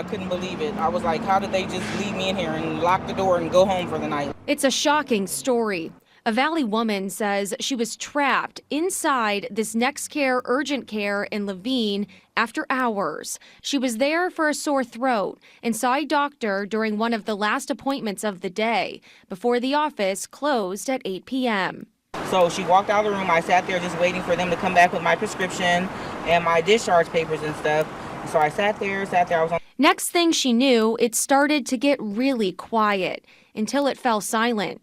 I couldn't believe it. I was like, how did they just leave me in here and lock the door and go home for the night? It's a shocking story. A Valley woman says she was trapped inside this NextCare Urgent Care in Laveen after hours. She was there for a sore throat and saw a doctor during one of the last appointments of the day before the office closed at 8 p.m. So she walked out of the room. I sat there just waiting for them to come back with my prescription and my discharge papers and stuff. So I sat there. I was on. Next thing she knew, it started to get really quiet until it fell silent.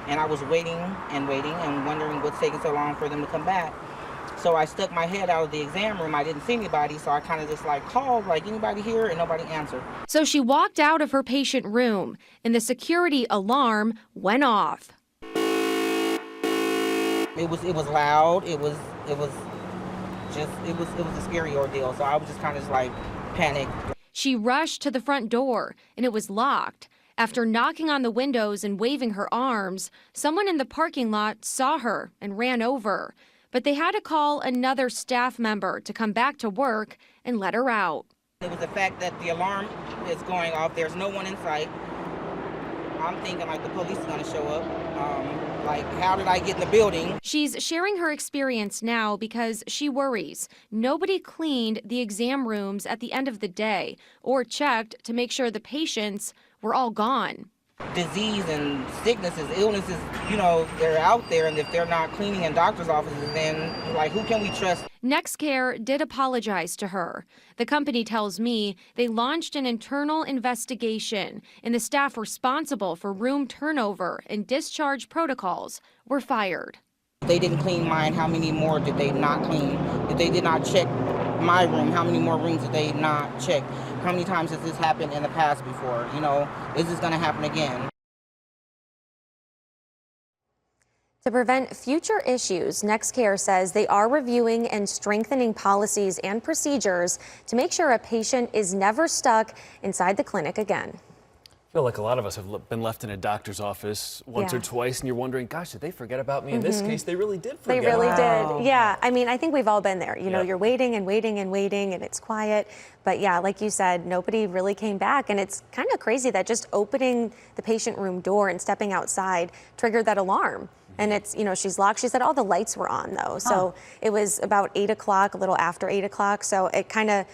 And I was waiting and wondering what's taking so long for them to come back. So I stuck my head out of the exam room. I didn't see anybody, so I kind of just called, anybody here, and nobody answered. So she walked out of her patient room, and the security alarm went off. It was loud. It was a scary ordeal. So I was just kind of panicked. She rushed to the front door, and it was locked. After knocking on the windows and waving her arms, someone in the parking lot saw her and ran over. But they had to call another staff member to come back to work and let her out. It was the fact that the alarm is going off. There's no one in sight. I'm thinking the police is going to show up. How did I get in the building? She's sharing her experience now because she worries nobody cleaned the exam rooms at the end of the day or checked to make sure the patients were all gone. Disease and sicknesses, illnesses, they're out there, and if they're not cleaning in doctor's offices, then who can we trust? NextCare did apologize to her. The company tells me they launched an internal investigation, and the staff responsible for room turnover and discharge protocols were fired. They didn't clean mine. How many more did they not clean? If they did not check my room, how many more rooms did they not check? How many times has this happened in the past before? Is this going to happen again? To prevent future issues, NextCare says they are reviewing and strengthening policies and procedures to make sure a patient is never stuck inside the clinic again. I feel like a lot of us have been left in a doctor's office once or twice, and you're wondering, gosh, did they forget about me? In this case, they really did forget. They really did. Yeah. I mean, I think we've all been there. You know, you're waiting and waiting and waiting, and it's quiet. But yeah, like you said, nobody really came back. And it's kind of crazy that just opening the patient room door and stepping outside triggered that alarm. And it's, she's locked. She said all the lights were on, though. So it was about 8 o'clock, a little after 8 o'clock. So it kind of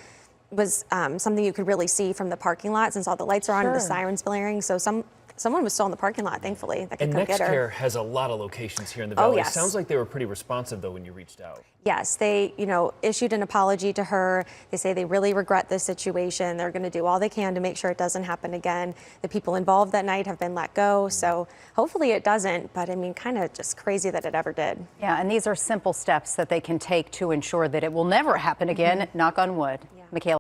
was something you could really see from the parking lot since all the lights are on and the sirens blaring. So someone was still in the parking lot, thankfully, that could come get her. And NextCare has a lot of locations here in the Valley. It sounds like they were pretty responsive, though, when you reached out. Yes, they, issued an apology to her. They say they really regret this situation. They're going to do all they can to make sure it doesn't happen again. The people involved that night have been let go, so hopefully it doesn't. But I mean, kind of just crazy that it ever did. Yeah, and these are simple steps that they can take to ensure that it will never happen again. Knock on wood. Micaela.